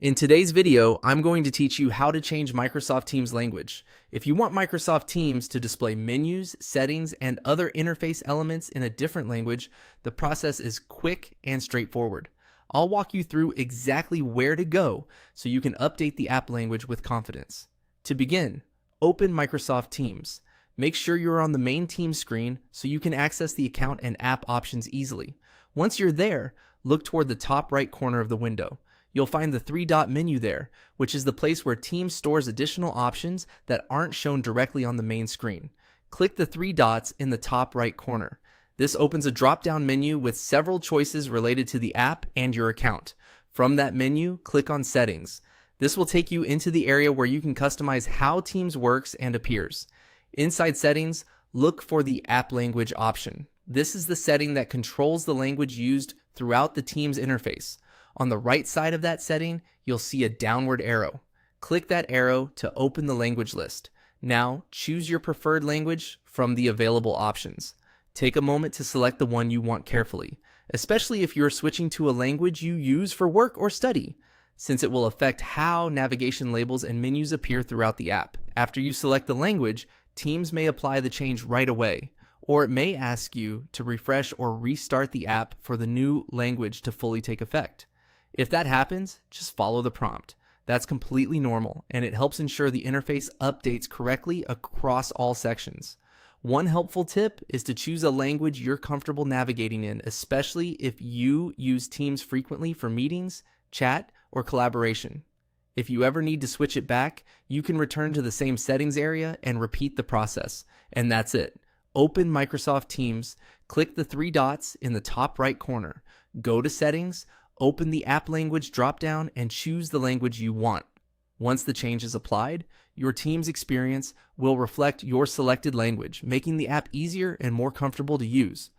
In today's video, I'm going to teach you how to change Microsoft Teams language. If you want Microsoft Teams to display menus, settings, and other interface elements in a different language, the process is quick and straightforward. I'll walk you through exactly where to go so you can update the app language with confidence. To begin, open Microsoft Teams. Make sure you're on the main Teams screen so you can access the account and app options easily. Once you're there, look toward the top right corner of the window. You'll find the three-dot menu there, which is the place where Teams stores additional options that aren't shown directly on the main screen. Click the three dots in the top right corner. This opens a drop-down menu with several choices related to the app and your account. From that menu, click on Settings. This will take you into the area where you can customize how Teams works and appears. Inside Settings, look for the App Language option. This is the setting that controls the language used throughout the Teams interface. On the right side of that setting, you'll see a downward arrow. Click that arrow to open the language list. Now, choose your preferred language from the available options. Take a moment to select the one you want carefully, especially if you're switching to a language you use for work or study, since it will affect how navigation labels and menus appear throughout the app. After you select the language, Teams may apply the change right away, or it may ask you to refresh or restart the app for the new language to fully take effect. If that happens, just follow the prompt. That's completely normal, and it helps ensure the interface updates correctly across all sections. One helpful tip is to choose a language you're comfortable navigating in, especially if you use Teams frequently for meetings, chat, or collaboration. If you ever need to switch it back, you can return to the same settings area and repeat the process. And that's it. Open Microsoft Teams, click the three dots in the top right corner, go to Settings, open the app language dropdown and choose the language you want. Once the change is applied, your Teams experience will reflect your selected language, making the app easier and more comfortable to use.